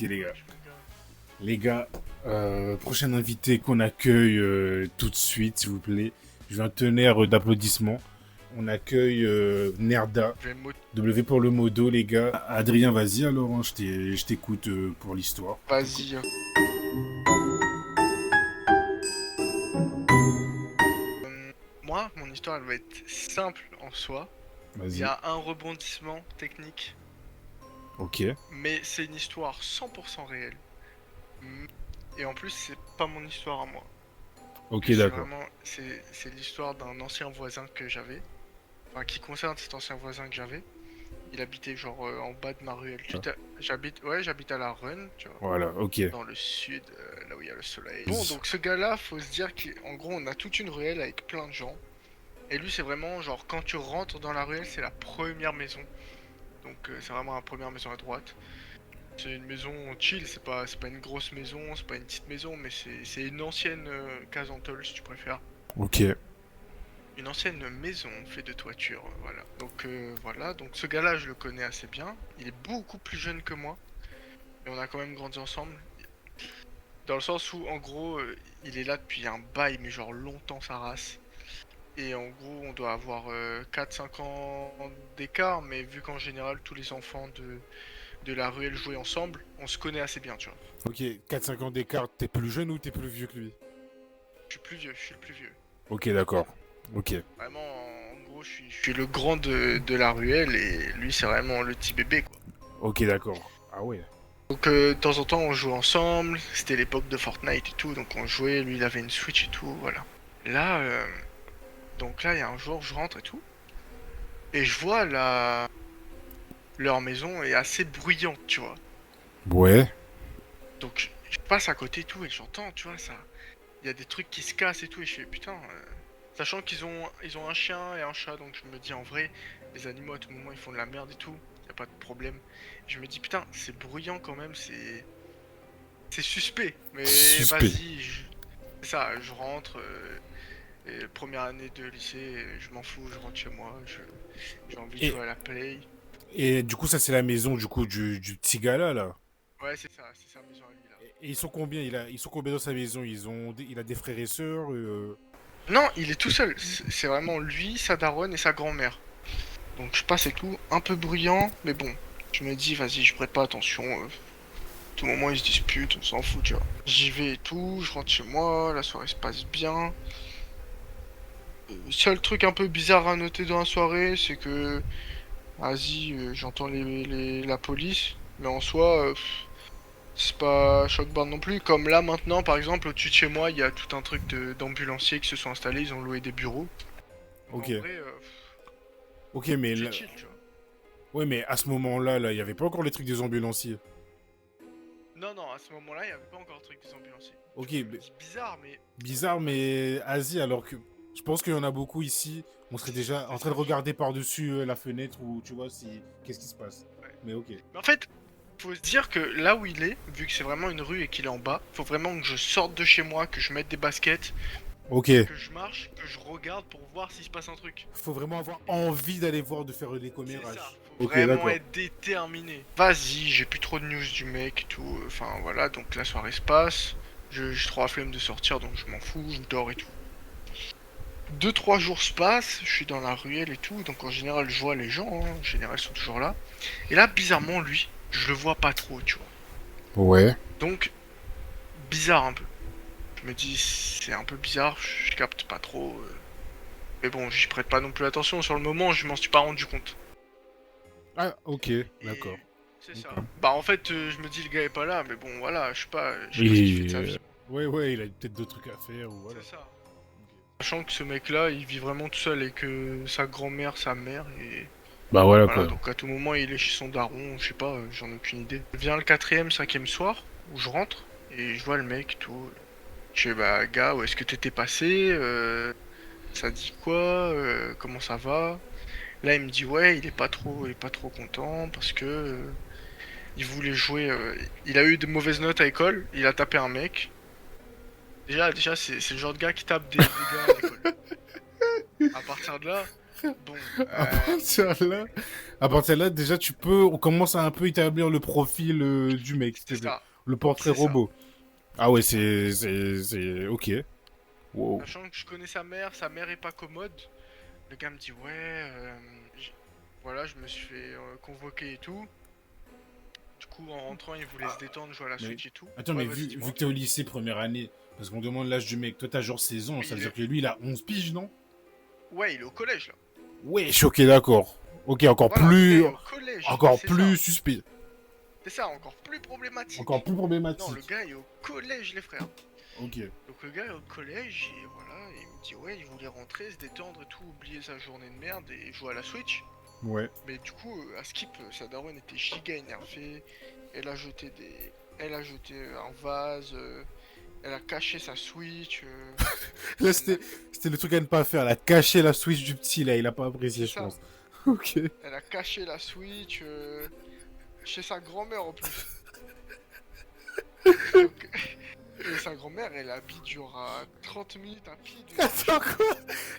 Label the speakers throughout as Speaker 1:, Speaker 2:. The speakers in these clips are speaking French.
Speaker 1: Ok les gars.
Speaker 2: Wesh, mon gars.
Speaker 1: Les gars, prochain invité qu'on accueille tout de suite, s'il vous plaît. Je veux un tonnerre d'applaudissements. On accueille Nerda.
Speaker 2: Je vais me
Speaker 1: W pour le modo, les gars. Adrien, vas-y alors, hein, je t'écoute pour l'histoire.
Speaker 2: Vas-y. Moi, mon histoire, elle va être simple en soi. Il y
Speaker 1: Vas-y.
Speaker 2: a un rebondissement technique,
Speaker 1: Ok.
Speaker 2: mais c'est une histoire 100% réelle. Mm. Et en plus, c'est pas mon histoire à moi.
Speaker 1: Ok,
Speaker 2: Que c'est
Speaker 1: d'accord.
Speaker 2: vraiment, c'est l'histoire d'un ancien voisin que j'avais. Enfin, qui concerne cet ancien voisin que j'avais. Il habitait genre en bas de ma ruelle. J'habite à la Run, tu vois.
Speaker 1: Voilà, ok.
Speaker 2: Dans le sud, là où il y a le soleil. Bon, donc ce gars-là, faut se dire qu'en gros, on a toute une ruelle avec plein de gens. Et lui, c'est vraiment genre quand tu rentres dans la ruelle, c'est la première maison. Donc c'est vraiment la première maison à droite. C'est une maison chill, c'est pas une grosse maison, c'est pas une petite maison, mais c'est une ancienne case en tôle si tu préfères.
Speaker 1: Ok.
Speaker 2: Une ancienne maison faite de toiture, voilà. Donc voilà, donc ce gars-là, je le connais assez bien. Il est beaucoup plus jeune que moi, mais on a quand même grandi ensemble. Dans le sens où, en gros, il est là depuis un bail, mais genre longtemps sa race. Et en gros, on doit avoir 4-5 ans d'écart, mais vu qu'en général, tous les enfants de la ruelle jouaient ensemble, on se connaît assez bien, tu vois.
Speaker 1: Ok, 4-5 ans d'écart, t'es plus jeune ou t'es plus vieux que lui?
Speaker 2: Je suis plus vieux, je suis le plus vieux.
Speaker 1: Ok, d'accord. Ok.
Speaker 2: Vraiment, en gros, je suis le grand de la ruelle et lui, c'est vraiment le petit bébé, quoi.
Speaker 1: Ok, d'accord. Ah ouais.
Speaker 2: Donc, de temps en temps, on jouait ensemble. C'était l'époque de Fortnite et tout, donc on jouait. Lui, il avait une Switch et tout, voilà. Là, donc là, il y a un jour, je rentre et tout. Et je vois leur maison est assez bruyante, tu vois.
Speaker 1: Ouais.
Speaker 2: Donc je passe à côté et tout et j'entends, tu vois, ça. Il y a des trucs qui se cassent et tout et je fais putain. Sachant qu'ils ont un chien et un chat, donc je me dis en vrai, les animaux à tout moment ils font de la merde et tout, y a pas de problème. Je me dis putain, c'est bruyant quand même, c'est suspect. Mais
Speaker 1: Suspect.
Speaker 2: vas-y, c'est ça, je rentre. Et première année de lycée, je m'en fous, je rentre chez moi, j'ai envie de
Speaker 1: Et,
Speaker 2: jouer à la play.
Speaker 1: et du coup, ça, c'est la maison du coup du petit gars là.
Speaker 2: Ouais, c'est sa maison à lui là.
Speaker 1: Et ils sont combien ils sont combien dans sa maison? Il a des frères et sœurs
Speaker 2: Non, il est tout seul. C'est vraiment lui, sa daronne et sa grand-mère. Donc je passe et tout, un peu bruyant, mais bon. Je me dis, vas-y, je prête pas attention. Tout moment, ils se disputent, on s'en fout, tu vois. J'y vais et tout, je rentre chez moi, la soirée se passe bien. Seul truc un peu bizarre à noter dans la soirée, c'est que, vas-y, j'entends la police, mais en soi, c'est pas choc-barre non plus. Comme là maintenant, par exemple, au-dessus de chez moi, il y a tout un truc d'ambulanciers qui se sont installés, ils ont loué des bureaux. Donc
Speaker 1: Ok.
Speaker 2: en vrai,
Speaker 1: Ok, mais
Speaker 2: c'est
Speaker 1: là...
Speaker 2: chill, tu vois.
Speaker 1: Ouais, mais à ce moment-là, il y avait pas encore les trucs des ambulanciers.
Speaker 2: Non, non, à ce moment-là, il n'y avait pas encore le truc des ambulanciers. Du
Speaker 1: Ok,
Speaker 2: coup, je me
Speaker 1: mais
Speaker 2: dis bizarre, mais
Speaker 1: bizarre, mais Asie, alors que je pense qu'il y en a beaucoup ici. On serait déjà
Speaker 2: c'est
Speaker 1: en train
Speaker 2: ça.
Speaker 1: de regarder par-dessus la fenêtre ou tu vois si qu'est-ce qui se passe.
Speaker 2: Ouais.
Speaker 1: Mais ok.
Speaker 2: Mais en fait, faut se dire que là où il est, vu que c'est vraiment une rue et qu'il est en bas, faut vraiment que je sorte de chez moi, que je mette des baskets,
Speaker 1: Ok.
Speaker 2: que je marche, que je regarde pour voir s'il se passe un truc.
Speaker 1: Faut vraiment avoir envie d'aller voir, de faire des
Speaker 2: C'est ça,
Speaker 1: commérages.
Speaker 2: faut
Speaker 1: Ok,
Speaker 2: vraiment
Speaker 1: d'accord.
Speaker 2: être déterminé. Vas-y, j'ai plus trop de news du mec et tout. Enfin voilà, donc la soirée se passe. J'ai trop la flemme de sortir, donc je m'en fous, je dors et tout. 2-3 jours se passent, je suis dans la ruelle et tout, donc en général je vois les gens, hein, en général ils sont toujours là. Et là, bizarrement, lui, je le vois pas trop, tu vois.
Speaker 1: Ouais.
Speaker 2: Donc, bizarre un peu. Je me dis, c'est un peu bizarre, je capte pas trop. Mais bon, j'y prête pas non plus attention. Sur le moment, je m'en suis pas rendu compte.
Speaker 1: Ah, ok, d'accord.
Speaker 2: Et c'est ça.
Speaker 1: Ok.
Speaker 2: Bah, en fait, je me dis, le gars est pas là, mais bon, voilà, je sais
Speaker 1: Il
Speaker 2: pas ce qu'il fait de sa vie.
Speaker 1: est... Ouais, ouais, il a peut-être d'autres trucs à faire ou voilà.
Speaker 2: C'est ça.
Speaker 1: Ok.
Speaker 2: Sachant que ce mec-là, il vit vraiment tout seul et que sa grand-mère, sa mère, et
Speaker 1: Bah voilà
Speaker 2: voilà,
Speaker 1: quoi.
Speaker 2: donc à tout moment, il est chez son daron, je sais pas, j'en ai aucune idée. Vient le quatrième, cinquième soir, où je rentre, et je vois le mec, tout. Je fais, bah, gars, où est-ce que t'étais passé ça dit quoi comment ça va? Là, il me dit, ouais, il est pas trop content parce que il voulait jouer. Il a eu de mauvaises notes à l'école, il a tapé un mec. Déjà, c'est le genre de gars qui tape des gars à l'école. À partir de là, Bon,
Speaker 1: À partir de là, à partir de là, déjà, on commence à un peu établir le profil du mec, s'il te
Speaker 2: c'est
Speaker 1: plaît.
Speaker 2: ça,
Speaker 1: Le portrait
Speaker 2: c'est ça.
Speaker 1: robot. Ah ouais, ok. Wow.
Speaker 2: Sachant que je connais sa mère est pas commode. Le gars me dit ouais, voilà, je me suis fait convoquer et tout. Du coup, en rentrant, il voulait se détendre, jouer à la
Speaker 1: Mais
Speaker 2: Switch et tout.
Speaker 1: attends,
Speaker 2: Ouais,
Speaker 1: mais
Speaker 2: vas-y,
Speaker 1: vu
Speaker 2: dis-moi.
Speaker 1: que t'es au lycée première année, parce qu'on demande l'âge du mec, toi t'as genre 16 ans,
Speaker 2: Oui,
Speaker 1: ça veut dire que lui il a 11 piges, non?
Speaker 2: ouais, il est au collège là.
Speaker 1: Ouais, choqué, d'accord. Ok,
Speaker 2: Voilà, le gars est au collège,
Speaker 1: encore
Speaker 2: c'est ça.
Speaker 1: plus suspect,
Speaker 2: C'est ça, encore plus
Speaker 1: encore
Speaker 2: problématique.
Speaker 1: plus
Speaker 2: Non, le
Speaker 1: problématique.
Speaker 2: gars est au collège, les frères.
Speaker 1: Ok.
Speaker 2: Donc le gars est au collège et voilà, il me dit ouais, il voulait rentrer, se détendre et tout, oublier sa journée de merde et jouer à la Switch.
Speaker 1: Ouais.
Speaker 2: Mais du coup, à Skip, sa daronne était giga énervée. Elle a jeté des... Elle a jeté un vase, elle a caché sa Switch.
Speaker 1: Là,
Speaker 2: Elle l'a-
Speaker 1: c'était le truc à ne pas faire. Elle a caché la Switch du petit, là. Il a pas
Speaker 2: C'est
Speaker 1: apprécié, je
Speaker 2: ça.
Speaker 1: pense. Ok.
Speaker 2: Elle a caché la Switch chez sa grand-mère en plus. Donc... Et sa grand-mère, elle habite genre à 30 minutes à pied de
Speaker 1: Attends,
Speaker 2: chez nous.
Speaker 1: quoi?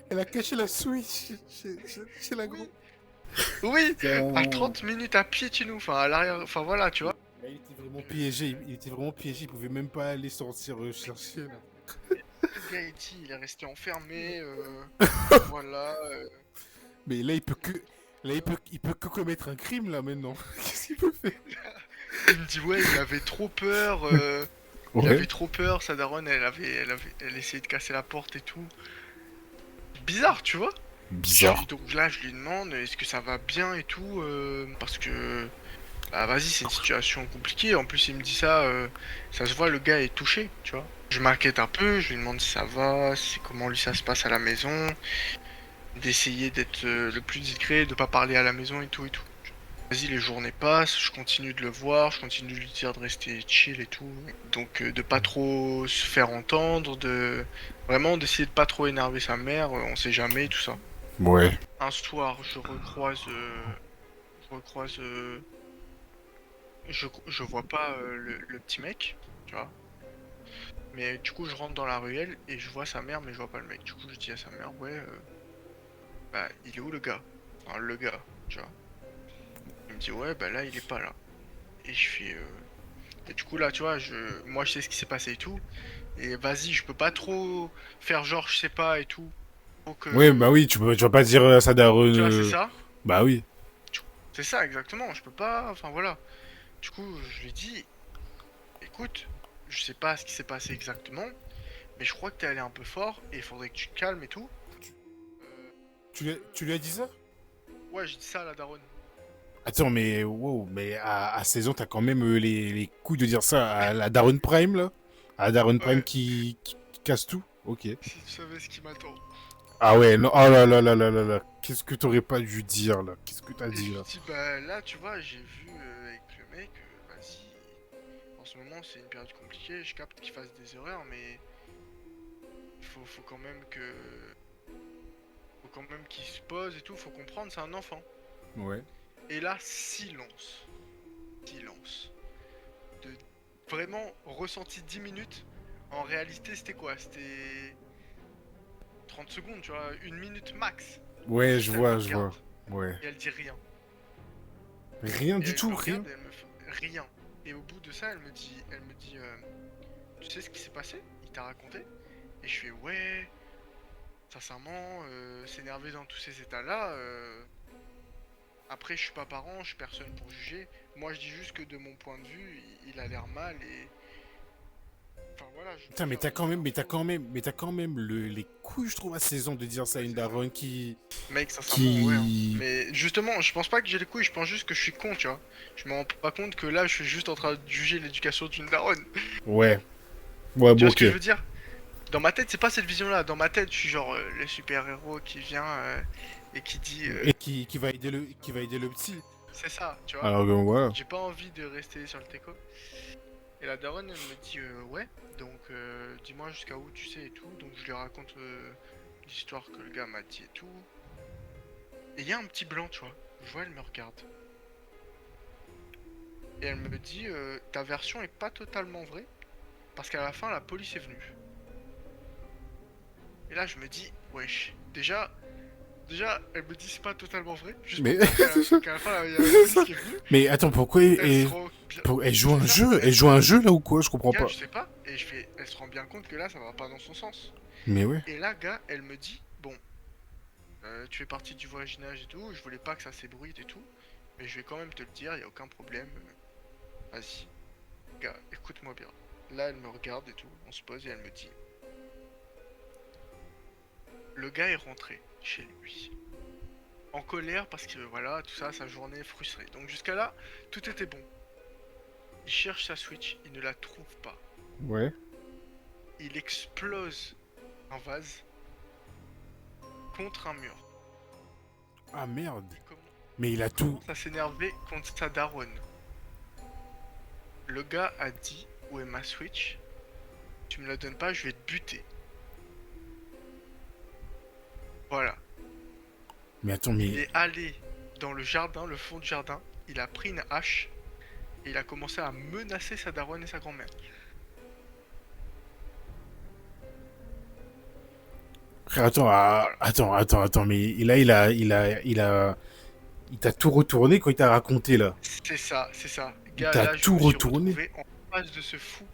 Speaker 1: Elle a caché la Switch chez la
Speaker 2: Oui,
Speaker 1: gros.
Speaker 2: oui, à
Speaker 1: Putain.
Speaker 2: 30 minutes à pied de chez nous, enfin à l'arrière, enfin voilà, tu vois.
Speaker 1: Là, il était vraiment piégé. Il était vraiment piégé. Il pouvait même pas aller sortir chercher, là.
Speaker 2: Le gars, il est resté enfermé, voilà.
Speaker 1: Mais là, il peut que. Là, il peut que commettre un crime, là, maintenant. Qu'est-ce qu'il peut faire?
Speaker 2: Il me dit ouais, il avait trop peur, il
Speaker 1: Ouais.
Speaker 2: avait trop peur, sa daronne, elle essayait de casser la porte et tout. Bizarre, tu vois.
Speaker 1: Bizarre.
Speaker 2: Donc là, je lui demande est-ce que ça va bien et tout, parce que bah vas-y, c'est une situation compliquée. En plus, il me dit ça, ça se voit, le gars est touché, tu vois. Je m'inquiète un peu, je lui demande si ça va, si comment lui ça se passe à la maison, d'essayer d'être le plus discret, de pas parler à la maison et tout et tout. Vas-y, les journées passent, je continue de le voir, je continue de lui dire de rester chill et tout. Donc de pas trop se faire entendre, de vraiment d'essayer de pas trop énerver sa mère, on sait jamais, tout ça.
Speaker 1: Ouais.
Speaker 2: Un soir, je recroise, je vois pas le petit mec, tu vois. Mais du coup, je rentre dans la ruelle et je vois sa mère, mais je vois pas le mec. Du coup, je dis à sa mère, ouais, bah, il est où le gars? Enfin, le gars, tu vois. Il me dit, ouais, bah là, il est pas là. Et je fais, et du coup, là, tu vois, moi, je sais ce qui s'est passé et tout. Et vas-y, je peux pas trop faire genre, je sais pas et tout. Faut
Speaker 1: Ouais, bah
Speaker 2: que.
Speaker 1: oui, tu vas pas dire à sa daronne.
Speaker 2: Tu vois, c'est ça?
Speaker 1: Bah oui.
Speaker 2: C'est ça, exactement. Je peux pas. Enfin, voilà. Du coup, je lui dis, écoute, je sais pas ce qui s'est passé exactement, mais je crois que t'es allé un peu fort et il faudrait que tu te calmes et tout. Euh,
Speaker 1: Tu lui as dit ça?
Speaker 2: ouais, j'ai dit ça à la daronne.
Speaker 1: Attends, mais wow, mais à 16 ans, t'as quand même les couilles de dire ça à la Darren Prime, là? À la Darren Prime
Speaker 2: Ouais,
Speaker 1: qui casse tout? Ok.
Speaker 2: si tu savais ce qui m'attend.
Speaker 1: Ah ouais, non, oh là là là là là là. Qu'est-ce que t'aurais pas dû dire, là? Qu'est-ce que t'as
Speaker 2: Et je
Speaker 1: dit,
Speaker 2: lui
Speaker 1: là?
Speaker 2: dis, bah là, tu vois, j'ai vu avec le mec, vas-y, en ce moment c'est une période compliquée, je capte qu'il fasse des erreurs, mais faut quand même que. Faut quand même qu'il se pose et tout, faut comprendre, c'est un enfant.
Speaker 1: Ouais.
Speaker 2: Et là, silence. Silence. De vraiment ressenti 10 minutes. En réalité, c'était quoi? C'était 30 secondes, tu vois, une minute max.
Speaker 1: Ouais,
Speaker 2: Juste elle me
Speaker 1: je vois.
Speaker 2: regarde
Speaker 1: Ouais.
Speaker 2: et elle dit rien.
Speaker 1: Rien du
Speaker 2: Et je me
Speaker 1: tout, rien.
Speaker 2: regarde et elle me fait rien. Et au bout de ça, elle me dit, tu sais ce qui s'est passé? Il t'a raconté? Et je fais ouais, sincèrement, s'énerver dans tous ces états-là. Après, je suis pas parent, je suis personne pour juger. Moi, je dis juste que de mon point de vue, il a l'air mal et. Enfin voilà, je
Speaker 1: Putain,
Speaker 2: préfère donner l'info.
Speaker 1: mais t'as quand même les couilles, je trouve, à 16 ans de dire ça à
Speaker 2: Ouais,
Speaker 1: une
Speaker 2: c'est ça.
Speaker 1: daronne
Speaker 2: Mec, sincèrement, ouais, hein.
Speaker 1: qui,
Speaker 2: Mais justement, je pense pas que j'ai les couilles, je pense juste que je suis con, tu vois. Je me rends pas compte que là, je suis juste en train de juger l'éducation d'une daronne.
Speaker 1: ouais. Ouais,
Speaker 2: Tu
Speaker 1: bon,
Speaker 2: vois ce
Speaker 1: ok.
Speaker 2: que je veux dire? Dans ma tête, c'est pas cette vision-là. Dans ma tête, je suis genre le super-héros qui vient et qui dit
Speaker 1: Et qui va aider le petit.
Speaker 2: c'est ça, tu vois.
Speaker 1: Alors, voilà.
Speaker 2: J'ai pas envie de rester sur le teco. Et la daronne, elle me dit ouais, donc dis-moi jusqu'à où tu sais et tout. Donc je lui raconte l'histoire que le gars m'a dit et tout. Et il y a un petit blanc, tu vois. Je vois, elle me regarde. Et elle me dit ta version est pas totalement vraie. Parce qu'à la fin, la police est venue. Et là, je me dis, wesh, déjà, Déjà, elle me dit c'est pas totalement vrai. Juste pour
Speaker 1: Mais...
Speaker 2: dire qu'à la fin, il y a la police qui est venue.
Speaker 1: mais attends, pourquoi
Speaker 2: Elle se rend bien...
Speaker 1: elle joue un
Speaker 2: C'est ça,
Speaker 1: jeu? Elle joue un jeu là ou quoi? Je comprends
Speaker 2: gars,
Speaker 1: pas.
Speaker 2: je sais pas. Et je fais, elle se rend bien compte que là, ça va pas dans son sens.
Speaker 1: Mais ouais.
Speaker 2: Et là, gars, elle me dit, bon, tu fais partie du voisinage et tout. Je voulais pas que ça s'ébruite et tout. Mais je vais quand même te le dire, y a aucun problème. Vas-y. Gars, écoute-moi bien. Là, elle me regarde et tout. On se pose et elle me dit. Le gars est rentré chez lui. En colère parce que voilà, tout ça, sa journée est frustrée. Donc jusqu'à là, tout était bon. Il cherche sa Switch, il ne la trouve pas.
Speaker 1: Ouais.
Speaker 2: Il explose un vase contre un mur.
Speaker 1: Ah merde.
Speaker 2: Il
Speaker 1: Mais il a tout.
Speaker 2: commence à s'énerver contre sa daronne. Le gars a dit, où est ma Switch? Tu me la donnes pas, je vais te buter. Voilà.
Speaker 1: Mais attends,
Speaker 2: Il
Speaker 1: mais...
Speaker 2: est allé dans le jardin, le fond du jardin. Il a pris une hache et il a commencé à menacer sa daronne et sa grand-mère.
Speaker 1: Frère, attends, attends, mais là, il t'a tout retourné quand il t'a raconté, là.
Speaker 2: C'est ça, c'est ça.
Speaker 1: Il
Speaker 2: Gars,
Speaker 1: t'a
Speaker 2: là, je
Speaker 1: tout
Speaker 2: me suis
Speaker 1: retourné.
Speaker 2: retrouvé en face de ce fou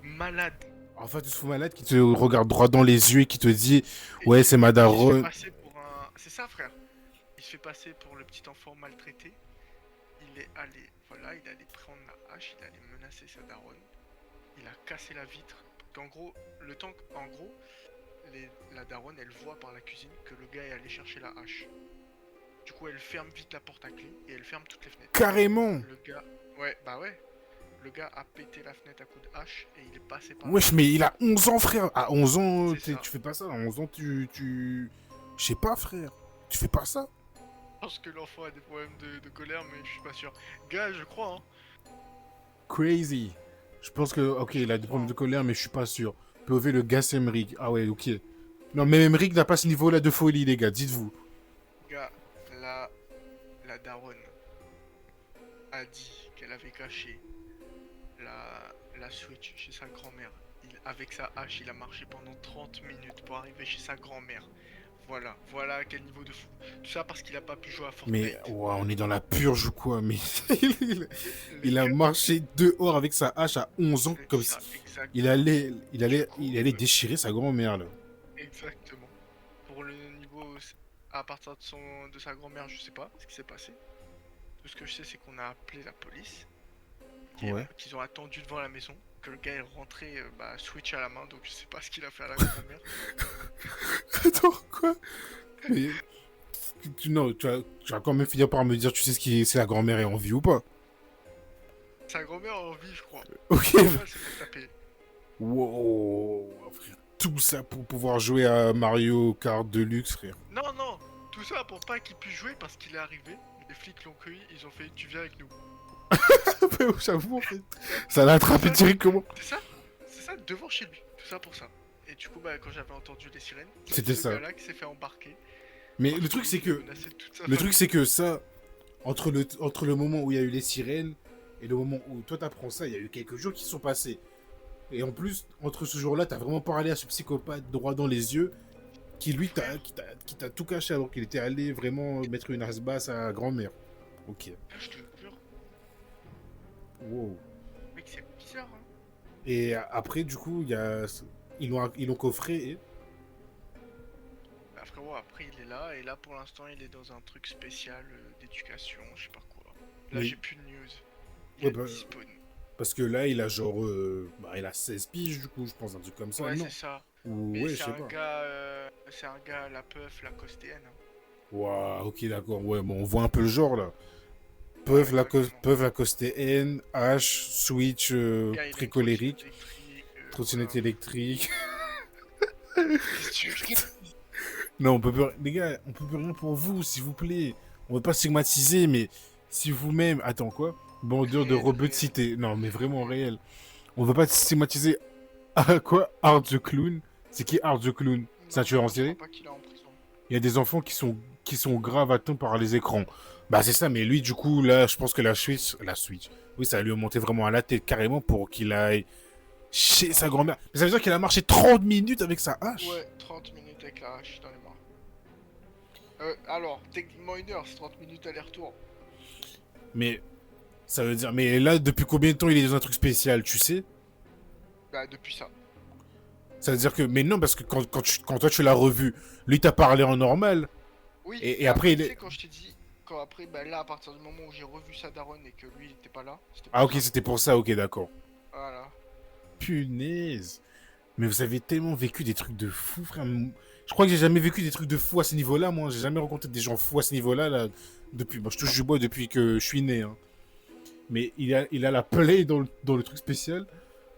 Speaker 2: malade.
Speaker 1: En fait, tu te fous malade qui te regarde droit dans les yeux et qui te dit,
Speaker 2: Et
Speaker 1: ouais, c'est ma
Speaker 2: il se fait
Speaker 1: daronne.
Speaker 2: passer pour un... C'est ça, frère. Il se fait passer pour le petit enfant maltraité. Il est allé, voilà, il est allé prendre la hache, il est allé menacer sa daronne. Il a cassé la vitre. En gros, la daronne, elle voit par la cuisine que le gars est allé chercher la hache. Du coup, elle ferme vite la porte à clé et elle ferme toutes les fenêtres.
Speaker 1: Carrément.
Speaker 2: Le gars, ouais, bah ouais. Le gars a pété la fenêtre à coups de hache et il est passé par
Speaker 1: Wesh, mais il a 11 ans, frère. À 11 ans,
Speaker 2: C'est ça.
Speaker 1: tu fais pas ça. À 11 ans, Je sais pas, frère. Tu fais pas ça.
Speaker 2: Je pense que l'enfant a des problèmes de colère, mais je suis pas sûr. Gars, je crois, hein.
Speaker 1: Crazy. Je pense que, ok, il a des problèmes de colère, mais je suis pas sûr. POV, le gars, c'est Emric. Ah ouais, ok. Non, mais Emric n'a pas ce niveau-là de folie, les gars, dites-vous.
Speaker 2: Gars, la daronne a dit qu'elle avait caché la Switch chez sa grand-mère. Avec sa hache, il a marché pendant 30 minutes pour arriver chez sa grand-mère. Voilà à quel niveau de fou. Tout ça parce qu'il a pas pu jouer à Fortnite.
Speaker 1: Mais, ouais, on est dans la purge ou quoi, mais... il a
Speaker 2: gars,
Speaker 1: marché dehors avec sa hache à 11 ans,
Speaker 2: c'est
Speaker 1: comme
Speaker 2: ça,
Speaker 1: si...
Speaker 2: exactement.
Speaker 1: Il allait déchirer sa grand-mère, là.
Speaker 2: Exactement. Pour le niveau à partir de sa grand-mère, je sais pas ce qui s'est passé. Tout ce que je sais, c'est qu'on a appelé la police,
Speaker 1: Ouais.
Speaker 2: qu'ils ont attendu devant la maison, que le gars est rentré Switch à la main, donc je sais pas ce qu'il a fait à la grand-mère.
Speaker 1: Attends, quoi? Mais... Non, tu vas quand même finir par me dire, tu sais si la grand-mère est en vie ou pas.
Speaker 2: Sa grand-mère a envie, je crois.
Speaker 1: Ok.
Speaker 2: Elle s'est fait taper.
Speaker 1: Wow, frère. Tout ça pour pouvoir jouer à Mario Kart Deluxe, frère.
Speaker 2: Non, tout ça pour pas qu'il puisse jouer parce qu'il est arrivé. Les flics l'ont cueilli, ils ont fait tu viens avec nous.
Speaker 1: J'avoue, en fait. Ça l'a attrapé directement.
Speaker 2: C'est ça, devant chez lui. Tout ça pour ça. Et du coup, quand j'avais entendu les sirènes,
Speaker 1: C'était
Speaker 2: ce
Speaker 1: ça.
Speaker 2: gars-là qui s'est fait embarquer.
Speaker 1: Mais le truc, c'est que. Le truc, c'est que ça. Entre le moment où il y a eu les sirènes et le moment où toi t'apprends ça, il y a eu quelques jours qui sont passés. Et en plus, entre ce jour-là, t'as vraiment parlé à ce psychopathe droit dans les yeux qui, lui, qui t'a tout caché alors qu'il était allé vraiment mettre une asbasse à sa grand-mère. Ok.
Speaker 2: Je te jure,
Speaker 1: Wow.
Speaker 2: mec, c'est bizarre, hein.
Speaker 1: Et après, du coup, ils l'ont coffré et...
Speaker 2: Bah frérot, après il est là, et là pour l'instant il est dans un truc spécial d'éducation, je sais pas quoi. Là
Speaker 1: Oui.
Speaker 2: j'ai plus de news. Il
Speaker 1: Ouais,
Speaker 2: a
Speaker 1: bah,
Speaker 2: dispawn.
Speaker 1: parce que là, il a genre... il a 16 piges, du coup, je pense, un truc comme ça,
Speaker 2: Ouais,
Speaker 1: non?
Speaker 2: c'est ça.
Speaker 1: Ou,
Speaker 2: Mais
Speaker 1: ouais, je sais pas.
Speaker 2: c'est un gars à la puff, la costéenne. Hein.
Speaker 1: Waouh, ok, d'accord. Ouais, bon, on voit un peu le genre, là.
Speaker 2: Ouais, exactement.
Speaker 1: Peuvent accoster N, H, Switch,
Speaker 2: Le gars, il a une
Speaker 1: tricolérique,
Speaker 2: trottinette
Speaker 1: trottinette
Speaker 2: électrique,
Speaker 1: électrique.
Speaker 2: voilà.
Speaker 1: Non, on peut plus... Les gars, on peut plus rien pour vous, s'il vous plaît. On veut pas stigmatiser, mais si vous-même... Attends, quoi? Bandeur de rebeux de
Speaker 2: Réel.
Speaker 1: cité. Non, mais vraiment réel. On veut pas stigmatiser... Ah, quoi? Art the Clown. C'est qui Art the Clown? C'est un tueur en
Speaker 2: Je crois
Speaker 1: série?
Speaker 2: pas qu'il est en prison.
Speaker 1: Il y a des enfants qui sont grave atteints par les écrans. Bah c'est ça, mais lui du coup là, je pense que la Switch, oui ça lui a monté vraiment à la tête carrément pour qu'il aille chez sa grand-mère. Mais ça veut dire qu'il a marché 30 minutes avec sa hache.
Speaker 2: Ouais, 30 minutes avec la hache dans les mains. Alors, techniquement 1 heure, c'est 30 minutes aller-retour.
Speaker 1: Mais ça veut dire... Mais là, depuis combien de temps il est dans un truc spécial, tu sais?
Speaker 2: Bah, depuis ça.
Speaker 1: Ça veut dire que... Mais non, parce que quand toi tu l'as revu, lui t'a parlé en normal.
Speaker 2: Oui,
Speaker 1: Et après, il
Speaker 2: tu sais,
Speaker 1: est...
Speaker 2: quand je t'ai dit, quand après, bah là, à partir du moment où j'ai revu sa daronne et que lui, il était pas là, c'était
Speaker 1: Ah
Speaker 2: pour
Speaker 1: ok,
Speaker 2: ça.
Speaker 1: c'était pour ça, ok, d'accord.
Speaker 2: Voilà.
Speaker 1: Punaise. Mais vous avez tellement vécu des trucs de fou, frère. Je crois que j'ai jamais vécu des trucs de fou à ce niveau-là, moi. J'ai jamais rencontré des gens fous à ce niveau-là, là. Depuis... Bon, je touche du bois depuis que je suis né, hein. Mais il a la play dans le truc spécial.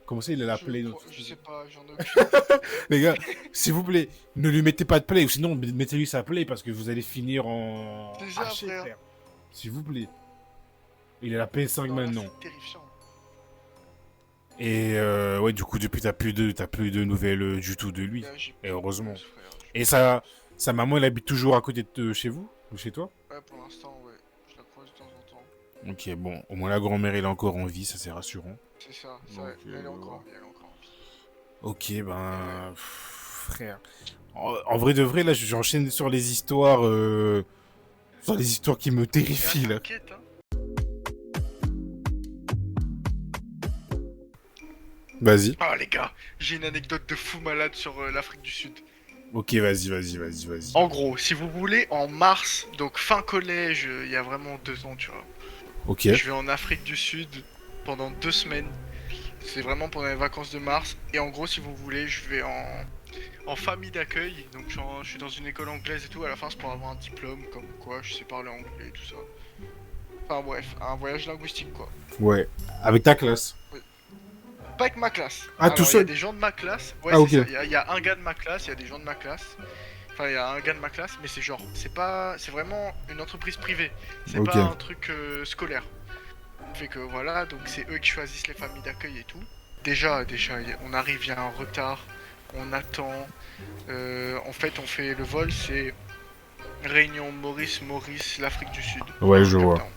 Speaker 1: Comment ça, il a la play dans le truc
Speaker 2: Je sais
Speaker 1: spécial?
Speaker 2: pas, j'en ai aucune idée.
Speaker 1: Les gars, s'il vous plaît, ne lui mettez pas de play, ou sinon mettez-lui sa play parce que vous allez finir en
Speaker 2: C'est ça,
Speaker 1: haché,
Speaker 2: frère.
Speaker 1: frère. S'il vous plaît. Il a la PS5
Speaker 2: Non, là,
Speaker 1: maintenant.
Speaker 2: c'est terrifiant.
Speaker 1: Et ouais, du coup, depuis, t'as plus de nouvelles du tout de lui.
Speaker 2: Là, j'ai
Speaker 1: Et
Speaker 2: plus de
Speaker 1: heureusement.
Speaker 2: news, frère.
Speaker 1: Et sa maman, elle habite toujours à côté de chez vous? Ou chez toi?
Speaker 2: Ouais, pour l'instant, ouais. Je la croise de temps en temps.
Speaker 1: Ok, bon, au moins la grand-mère, elle est encore en vie, ça c'est rassurant.
Speaker 2: C'est ça,
Speaker 1: Donc,
Speaker 2: elle est encore en vie, elle est encore en vie.
Speaker 1: Ok, ben... frère. En vrai de vrai, là, j'enchaîne sur les histoires... sur les histoires qui me terrifient, là.
Speaker 2: T'inquiète, hein.
Speaker 1: Vas-y.
Speaker 2: Ah, les gars, j'ai une anecdote de fou malade sur l'Afrique du Sud.
Speaker 1: Ok, vas-y.
Speaker 2: En gros, si vous voulez, en mars, donc fin collège, il y a vraiment 2 ans, tu vois.
Speaker 1: Ok.
Speaker 2: Je vais en Afrique du Sud pendant 2 semaines. C'est vraiment pendant les vacances de mars. Et en gros, si vous voulez, je vais en famille d'accueil. Donc je suis dans une école anglaise et tout. À la fin, c'est pour avoir un diplôme, comme quoi je sais parler anglais et tout ça. Enfin bref, un voyage linguistique quoi.
Speaker 1: Ouais. Avec ta classe.
Speaker 2: Pas avec ma classe.
Speaker 1: Ah,
Speaker 2: Alors,
Speaker 1: tout
Speaker 2: il y a
Speaker 1: seul?
Speaker 2: des gens de ma classe. Ouais,
Speaker 1: Ah,
Speaker 2: c'est
Speaker 1: ok.
Speaker 2: ça. Il y a un gars de ma classe, il y a des gens de ma classe. Enfin, il y a un gars de ma classe, mais c'est genre, c'est pas, c'est vraiment une entreprise privée. C'est
Speaker 1: Ok.
Speaker 2: pas un truc scolaire. Fait que voilà, donc c'est eux qui choisissent les familles d'accueil et tout. Déjà, on arrive, il y a un retard, on attend. En fait, on fait le vol, c'est Réunion, Maurice, l'Afrique du Sud.
Speaker 1: Ouais, je
Speaker 2: Cape
Speaker 1: vois.
Speaker 2: Town.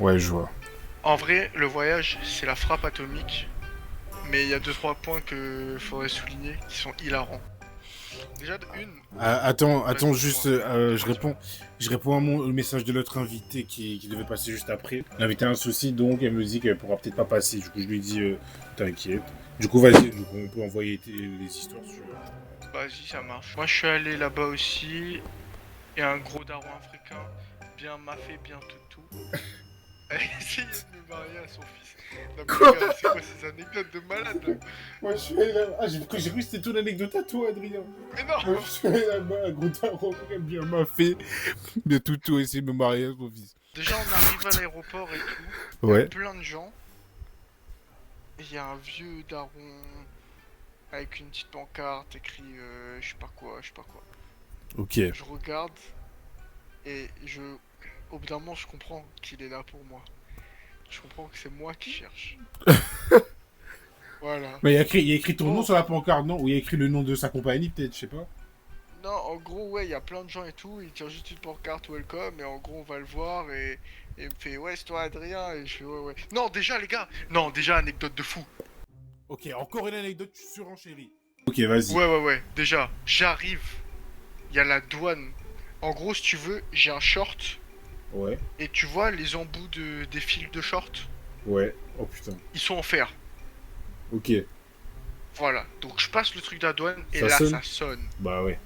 Speaker 1: Ouais, je vois.
Speaker 2: En vrai, le voyage, c'est la frappe atomique. Mais il y a 2-3 points que faudrait souligner qui sont hilarants. Déjà, de une.
Speaker 1: Ah, attends,
Speaker 2: Vas-y,
Speaker 1: juste,
Speaker 2: dis-moi.
Speaker 1: je réponds à au message de notre invité qui devait passer juste après. L'invité a un souci, donc elle me dit qu'elle pourra peut-être pas passer. Du coup, je lui dis, t'inquiète. Du coup, vas-y, du coup, on peut envoyer les histoires sur...
Speaker 2: Vas-y, ça marche. Moi, je suis allé là-bas aussi. Et un gros daron africain, bien maffé, bien tout. Elle a essayé de me marier à son fils. Non, mais
Speaker 1: Quoi?
Speaker 2: les gars, c'est quoi ces anecdotes de malade là?
Speaker 1: Moi, je suis allé là... Ah, j'ai cru que c'était ton anecdote à toi, Adrien.
Speaker 2: Mais non!
Speaker 1: Moi, je suis allé là-bas, un gros tarot, bien m'a fait. Bien tout, essayer de me marier à son fils.
Speaker 2: Déjà, on arrive à l'aéroport et tout. Il y a
Speaker 1: Ouais.
Speaker 2: plein de gens. Et il y a un vieux daron avec une petite pancarte écrit je sais pas quoi.
Speaker 1: Ok.
Speaker 2: Je regarde et au bout d'un moment, je comprends qu'il est là pour moi. Je comprends que c'est moi qui cherche. Voilà.
Speaker 1: Mais il y a écrit ton nom
Speaker 2: Oh.
Speaker 1: sur la pancarte, non? Ou il y a écrit le nom de sa compagnie, peut-être, je sais pas.
Speaker 2: Non, en gros, ouais, il y a plein de gens et tout. Il tient juste une pancarte welcome. Et en gros, on va le voir. Et il me fait ouais, c'est toi, Adrien. Et je fais ouais. Non, déjà, les gars. Non, déjà, anecdote de fou.
Speaker 1: Ok, encore une anecdote surenchérie. Ok, vas-y.
Speaker 2: Ouais. Déjà, j'arrive. Il y a la douane. En gros, si tu veux, j'ai un short.
Speaker 1: Ouais,
Speaker 2: Et tu vois les embouts des fils de short.
Speaker 1: ouais. Oh putain.
Speaker 2: Ils sont en fer.
Speaker 1: Ok.
Speaker 2: Voilà. Donc, je passe le truc de la douane. Et
Speaker 1: Ça
Speaker 2: là,
Speaker 1: sonne
Speaker 2: ça sonne.
Speaker 1: Bah ouais.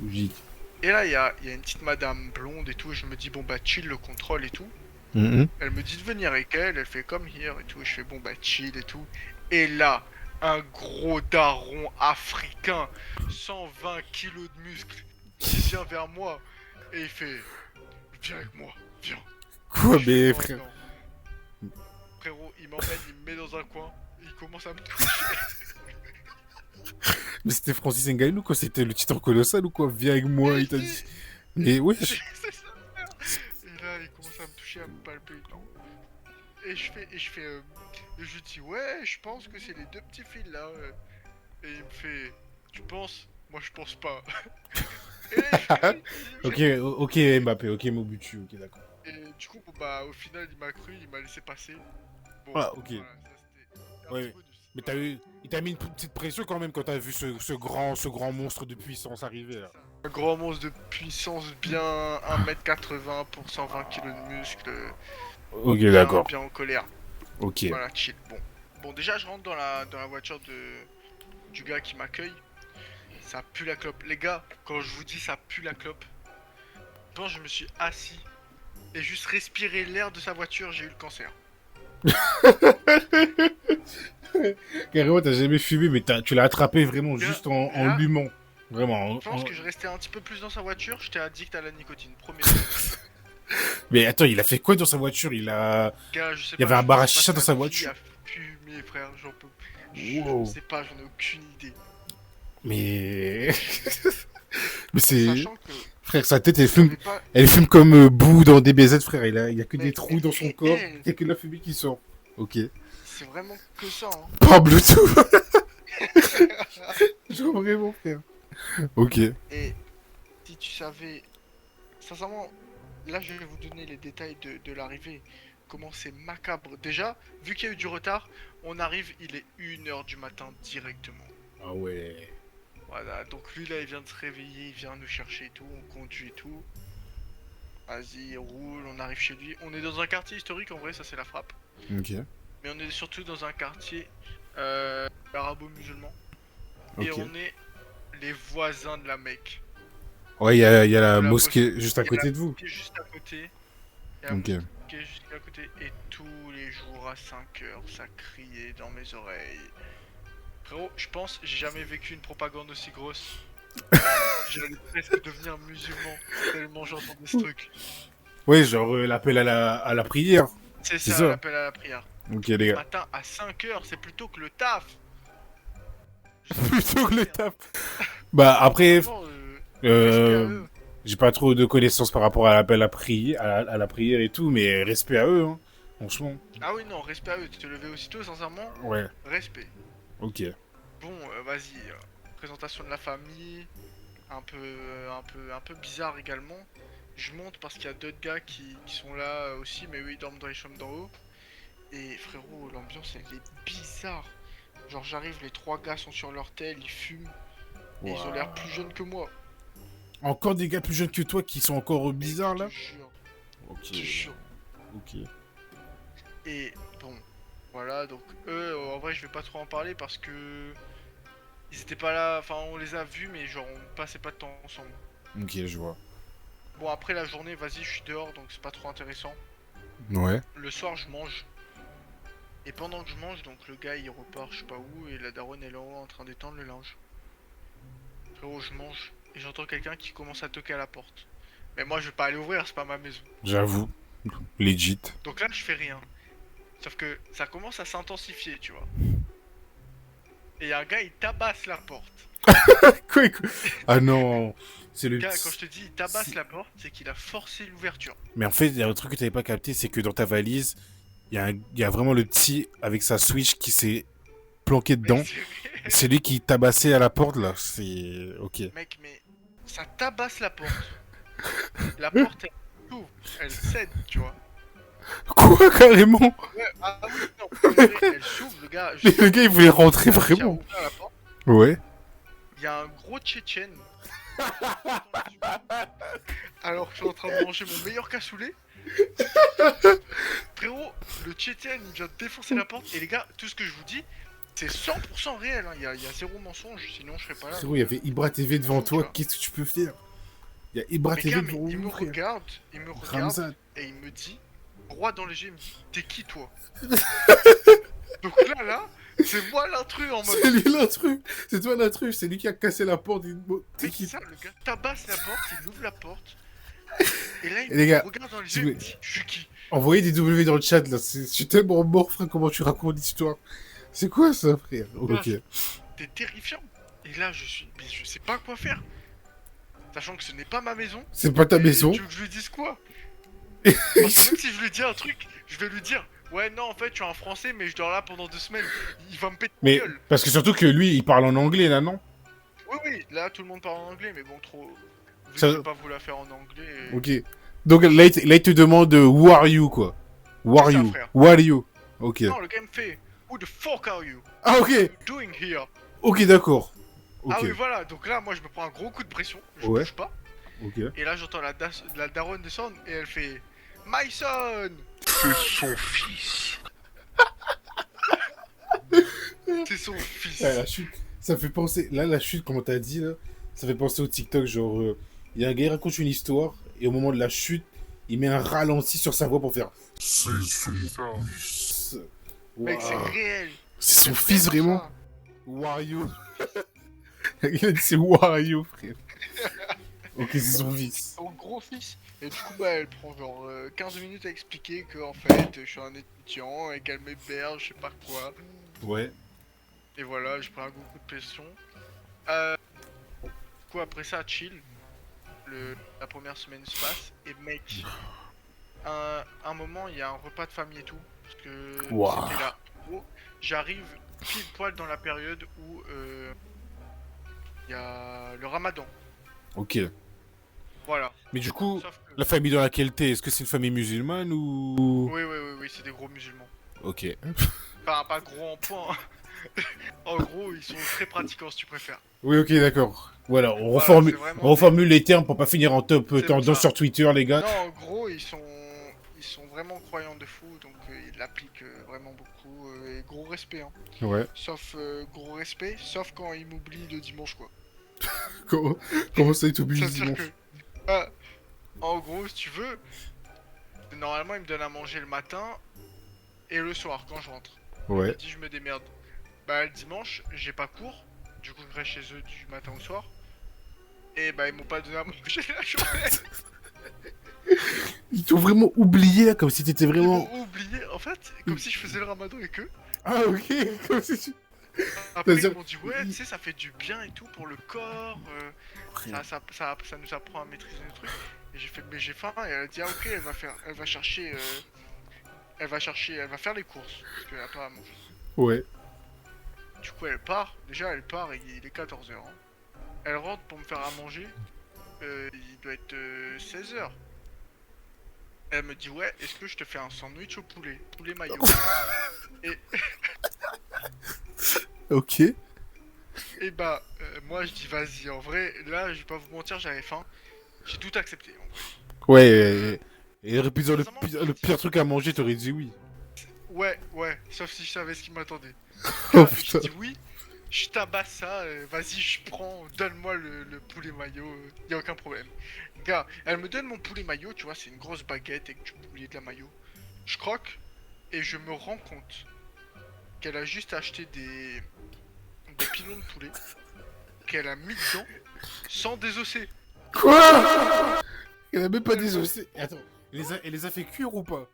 Speaker 1: Logique.
Speaker 2: Et là, il y a une petite madame blonde et tout. Et je me dis, bon, bah, chill le contrôle et tout.
Speaker 1: Mhm.
Speaker 2: Elle me dit de venir avec elle, elle fait comme here et tout, et je fais bon bah chill et tout. Et là, un gros daron africain, 120 kilos de muscles, qui vient vers moi et il fait viens avec moi, viens.
Speaker 1: Quoi,
Speaker 2: Je fais,
Speaker 1: mais
Speaker 2: oh,
Speaker 1: frère.
Speaker 2: non. Frérot, il m'emmène, il me met dans un coin, il commence à me toucher.
Speaker 1: Mais c'était Francis Ngannou, quoi? C'était le titan colossal ou quoi? Viens avec moi, il t'a dit. Mais ouais.
Speaker 2: C'est ça, frère. Et là, il commence à me toucher, à me palper, non. Et je lui dis ouais, je pense que c'est les deux petits fils là. Et il me fait, tu penses? Moi je pense pas. Et là,
Speaker 1: Ok, ok Mbappé, ok Mobutu, ok d'accord.
Speaker 2: Et du coup, bon, bah au final, il m'a cru, il m'a laissé passer. Bon,
Speaker 1: Ah, ok.
Speaker 2: voilà, ça c'était un
Speaker 1: Ouais.
Speaker 2: petit bonus.
Speaker 1: Mais il t'a mis une petite pression quand même quand t'as vu ce grand monstre de puissance arriver là.
Speaker 2: C'est ça. Un grand monstre de puissance bien 1m80 pour 120 kg de muscle.
Speaker 1: Ok,
Speaker 2: Bien,
Speaker 1: d'accord.
Speaker 2: bien en colère.
Speaker 1: Ok.
Speaker 2: Voilà, chill. Bon, déjà, je rentre dans la voiture du gars qui m'accueille. Ça pue la clope. Les gars, quand je vous dis ça pue la clope, quand je me suis assis et juste respirer l'air de sa voiture, j'ai eu le cancer.
Speaker 1: Carrément, t'as jamais fumé, mais tu l'as attrapé vraiment
Speaker 2: Là,
Speaker 1: juste en
Speaker 2: là,
Speaker 1: l'humant. Vraiment.
Speaker 2: je pense que je restais un petit peu plus dans sa voiture, j'étais addict à la nicotine, premier.
Speaker 1: Mais attends, il a fait quoi dans sa voiture?
Speaker 2: Gars, je sais
Speaker 1: Il y
Speaker 2: pas,
Speaker 1: avait un
Speaker 2: je
Speaker 1: bar à
Speaker 2: pense pas,
Speaker 1: chicha dans
Speaker 2: sa
Speaker 1: sa
Speaker 2: vie
Speaker 1: voiture.
Speaker 2: a fumé, frère, j'en peux. Je
Speaker 1: Wow.
Speaker 2: sais pas, j'en ai aucune idée.
Speaker 1: Mais. Mais c'est.
Speaker 2: Sachant que
Speaker 1: Frère, sa tête,
Speaker 2: j'avais pas.
Speaker 1: elle fume comme Boo dans DBZ, frère. Il y a que des
Speaker 2: Mais
Speaker 1: trous dans son
Speaker 2: elle est
Speaker 1: corps.
Speaker 2: réelle.
Speaker 1: Il y a que de la fumée qui sort. Ok.
Speaker 2: C'est vraiment que ça, hein.
Speaker 1: Par Bluetooth. Genre vraiment, frère. Ok.
Speaker 2: Et si tu savais. Sincèrement, là je vais vous donner les détails de l'arrivée. Comment c'est macabre. Déjà, vu qu'il y a eu du retard, on arrive, il est 1h du matin directement.
Speaker 1: Ah ouais.
Speaker 2: Voilà, donc lui là il vient de se réveiller, il vient nous chercher et tout, on conduit et tout. Vas-y, roule, on arrive chez lui. On est dans un quartier historique en vrai, ça c'est la frappe.
Speaker 1: Ok.
Speaker 2: Mais on est surtout dans un quartier arabo-musulman. Et
Speaker 1: Ok.
Speaker 2: on est les voisins de la Mecque.
Speaker 1: Ouais, il y a la
Speaker 2: La
Speaker 1: mosquée juste à
Speaker 2: Il y a
Speaker 1: côté
Speaker 2: la
Speaker 1: de vous.
Speaker 2: mosquée juste à côté. Il y a la
Speaker 1: Ok.
Speaker 2: mosquée juste à côté. Et tous les jours à 5 heures, ça criait dans mes oreilles. Frérot, je pense, j'ai jamais vécu une propagande aussi grosse. J'allais presque devenir musulman tellement j'entendais ce truc.
Speaker 1: Ouais, genre l'appel à la prière.
Speaker 2: C'est
Speaker 1: C'est
Speaker 2: ça,
Speaker 1: ça.
Speaker 2: l'appel à la prière.
Speaker 1: Ok,
Speaker 2: Le
Speaker 1: les gars.
Speaker 2: matin à 5 heures, c'est plutôt que le taf.
Speaker 1: Plutôt que le taf. Bah, après,
Speaker 2: Vraiment, respect à
Speaker 1: euh,
Speaker 2: eux.
Speaker 1: j'ai pas trop de connaissances par rapport à l'appel à prière, à la prière et tout, mais respect à eux, hein. Franchement.
Speaker 2: Ah oui, non, respect à eux. Tu te levais aussitôt, sincèrement,
Speaker 1: Ouais.
Speaker 2: respect.
Speaker 1: Ok.
Speaker 2: Bon, vas-y. Présentation de la famille. Un peu bizarre également. Je monte parce qu'il y a d'autres gars qui sont là aussi, mais eux ils dorment dans les chambres d'en haut. Et frérot, l'ambiance elle est bizarre. Genre j'arrive, les trois gars sont sur leur tel, ils fument. Et ils ont l'air plus jeunes que moi.
Speaker 1: Encore des gars plus jeunes que toi qui sont encore bizarres
Speaker 2: Je
Speaker 1: là.
Speaker 2: te jure,
Speaker 1: Ok.
Speaker 2: je te jure.
Speaker 1: Ok.
Speaker 2: Et bon, voilà, donc eux, en vrai je vais pas trop en parler parce que... Ils étaient pas là, enfin on les a vus mais genre on passait pas de temps ensemble.
Speaker 1: Ok, je vois.
Speaker 2: Bon après la journée, vas-y, je suis dehors donc c'est pas trop intéressant.
Speaker 1: Ouais.
Speaker 2: Le soir je mange. Et pendant que je mange, donc le gars il repart je sais pas où et la daronne est là-haut en train d'étendre le linge. Frérot, je mange et j'entends quelqu'un qui commence à toquer à la porte. Mais moi je vais pas aller ouvrir, c'est pas ma maison.
Speaker 1: J'avoue. Legit.
Speaker 2: Donc là je fais rien. Sauf que ça commence à s'intensifier, tu vois. Et y a un gars il tabasse la porte.
Speaker 1: Quoi? Ah non. C'est le.
Speaker 2: Gars, quand je te dis il tabasse la porte, c'est qu'il a forcé l'ouverture.
Speaker 1: Mais en fait, il y a un truc que t'avais pas capté, c'est que dans ta valise, il y a vraiment le petit avec sa Switch qui s'est planqué
Speaker 2: Mais
Speaker 1: dedans.
Speaker 2: c'est-
Speaker 1: C'est lui qui tabassait à la porte là. C'est. Ok.
Speaker 2: Mec, mais ça tabasse la porte. La porte elle s'ouvre, elle cède, tu vois.
Speaker 1: Quoi, carrément?
Speaker 2: Ouais, ah oui, non, pour de vrai, elle s'ouvre, le gars.
Speaker 1: Mais le gars il voulait rentrer
Speaker 2: Qui a
Speaker 1: vraiment.
Speaker 2: ouvert la porte.
Speaker 1: Ouais.
Speaker 2: Il y a un gros Tchétchène. Alors que je suis en train de manger mon meilleur cassoulet. Frérot, le Tchétchène il vient de défoncer la porte. Et les gars, tout ce que je vous dis, c'est 100% réel. Hein. Il y a zéro mensonge, sinon je serais pas là.
Speaker 1: Frérot, il y avait Ibra TV devant
Speaker 2: Tu
Speaker 1: toi.
Speaker 2: vois.
Speaker 1: Qu'est-ce que tu peux faire? Il y a Ibra
Speaker 2: Mais
Speaker 1: TV
Speaker 2: gars, mais
Speaker 1: devant
Speaker 2: il me
Speaker 1: vous, frère.
Speaker 2: regarde
Speaker 1: Ramzan.
Speaker 2: et il me dit, droit dans les yeux, il me dit, t'es qui toi? Donc là, c'est moi l'intrus en mode.
Speaker 1: C'est lui l'intrus. C'est toi l'intrus. C'est lui qui a cassé la porte. T'es
Speaker 2: Mais c'est
Speaker 1: qui?
Speaker 2: ça, le gars tabasse la porte, il ouvre la porte. Et là, il
Speaker 1: Et les
Speaker 2: me
Speaker 1: gars,
Speaker 2: regarde dans les
Speaker 1: tu
Speaker 2: yeux, il
Speaker 1: veux-
Speaker 2: me dit, je suis qui?
Speaker 1: Envoyez des W dans le chat là. Je suis tellement mort, frère. Comment tu racontes l'histoire? C'est quoi ça, frère? Ok.
Speaker 2: T'es terrifiant. Et là, mais je sais pas quoi faire. Sachant que ce n'est pas ma maison.
Speaker 1: C'est pas ta
Speaker 2: Et
Speaker 1: maison.
Speaker 2: Tu veux que je lui dise quoi? Parce que même si je lui dis un truc, je vais lui dire, ouais, non, en fait, je suis un français, mais je dors là pendant 2 semaines. Il va me péter la
Speaker 1: Mais
Speaker 2: gueule.
Speaker 1: parce que surtout que lui, il parle en anglais là, non?
Speaker 2: Oui, oui, là, tout le monde parle en anglais, mais bon, trop. Vu
Speaker 1: Ça-
Speaker 2: que je vais pas vous la faire en anglais.
Speaker 1: Ok. Donc là, il te demande who are you quoi? Who are
Speaker 2: C'est ça,
Speaker 1: you?
Speaker 2: frère.
Speaker 1: Who are you? Ok.
Speaker 2: Non, le gars me fait, who the fuck are you?
Speaker 1: Ah ok.
Speaker 2: Doing here?
Speaker 1: Ok, d'accord.
Speaker 2: Ah
Speaker 1: Ok.
Speaker 2: oui, voilà, donc là, moi, je me prends un gros coup de pression, je
Speaker 1: Ouais.
Speaker 2: bouge pas,
Speaker 1: Ok.
Speaker 2: et là, j'entends la daronne descendre, et elle fait « My son !» C'est son
Speaker 1: Ouais,
Speaker 2: fils.
Speaker 1: la chute. Ça fait penser. Là, la chute, comme t'as dit, là, ça fait penser au TikTok. Genre, il y a un gars qui raconte une histoire, et au moment de la chute, il met un ralenti sur sa voix pour faire. C'est son
Speaker 2: C'est ça.
Speaker 1: fils.
Speaker 2: Mec, c'est
Speaker 1: Waouh.
Speaker 2: réel.
Speaker 1: C'est son
Speaker 2: C'est
Speaker 1: fils,
Speaker 2: vraiment
Speaker 1: vraiment.
Speaker 2: ça.
Speaker 1: Wario. Il a dit c'est Wario, frère. Ok, c'est son fils.
Speaker 2: Son gros fils. Et du coup, bah, elle prend genre 15 minutes à expliquer que en fait, je suis un étudiant et qu'elle m'héberge, je sais pas quoi.
Speaker 1: Ouais.
Speaker 2: Et voilà, je prends un gros coup de pression. Du coup, après ça, chill. La première semaine se passe. Et mec, un moment, il y a un repas de famille et tout. Parce que
Speaker 1: Waouh.
Speaker 2: c'était là. En gros, j'arrive pile poil dans la période où il y a le ramadan.
Speaker 1: Ok.
Speaker 2: Voilà.
Speaker 1: Mais du coup,
Speaker 2: Sauf que.
Speaker 1: la famille dans laquelle t'es, est-ce que c'est une famille musulmane ou...
Speaker 2: Oui, oui, oui, oui, c'est des gros musulmans.
Speaker 1: Ok.
Speaker 2: Enfin, pas gros en point. En gros, ils sont très pratiquants si tu préfères.
Speaker 1: Oui, ok, d'accord. Voilà,
Speaker 2: Voilà, c'est vraiment
Speaker 1: on reformule les termes pour pas finir en top
Speaker 2: c'est
Speaker 1: tendance
Speaker 2: ça.
Speaker 1: sur Twitter, les gars.
Speaker 2: Non, en gros, ils sont vraiment croyants de fou, donc ils l'appliquent vraiment beaucoup. Et gros respect, hein.
Speaker 1: Ouais.
Speaker 2: Sauf gros respect, sauf quand ils m'oublient le dimanche, quoi.
Speaker 1: Comment, comment ça, est obligé
Speaker 2: C'est-à-dire que,
Speaker 1: dimanche?
Speaker 2: ah, en gros, si tu veux, normalement, ils me donnent à manger le matin et le soir quand je rentre.
Speaker 1: Ouais.
Speaker 2: Midi, je me démerde. Bah, le dimanche, j'ai pas cours, du coup, je reste chez eux du matin au soir. Et bah, ils m'ont pas donné à manger la journée.
Speaker 1: Ils t'ont vraiment oublié, là, comme si t'étais
Speaker 2: Ils
Speaker 1: vraiment...
Speaker 2: m'ont oublié, en fait, comme si je faisais le ramadan avec eux.
Speaker 1: Ah, ok, comme si tu...
Speaker 2: Après, ils
Speaker 1: C'est-à-dire-
Speaker 2: m'ont dit, ouais, tu sais, ça fait du bien et tout pour le corps. Ça nous apprend à maîtriser le truc. Et j'ai fait, mais j'ai faim. Et elle a dit, ah, ok, elle va chercher, elle va faire les courses. Parce qu'elle a pas à manger.
Speaker 1: Ouais.
Speaker 2: Du coup, elle part. Déjà, elle part et il est 14h. Elle rentre pour me faire à manger. Il doit être 16h. Elle me dit, ouais, est-ce que je te fais un sandwich au poulet? Poulet mayo. et,
Speaker 1: Ok.
Speaker 2: et bah, moi, je dis, vas-y, en vrai, là, je vais pas vous mentir, j'avais faim. J'ai tout accepté, en vrai.
Speaker 1: Ouais, et l'épisode,
Speaker 2: Sincèrement,
Speaker 1: le pire truc à manger, t'aurais dit oui.
Speaker 2: ouais, ouais, sauf si je savais ce qui m'attendait.
Speaker 1: Oh
Speaker 2: Gars, j'ai
Speaker 1: putain.
Speaker 2: dit oui, je tabasse ça, vas-y, je prends, donne-moi le poulet mayo, y a aucun problème. Gars, elle me donne mon poulet mayo, tu vois, c'est une grosse baguette avec du poulet de la mayo. Je croque et je me rends compte qu'elle a juste acheté des pilons de poulet qu'elle a mis dedans sans désosser.
Speaker 1: Quoi? Il a même pas désossé. Attends, elle les a fait cuire ou pas?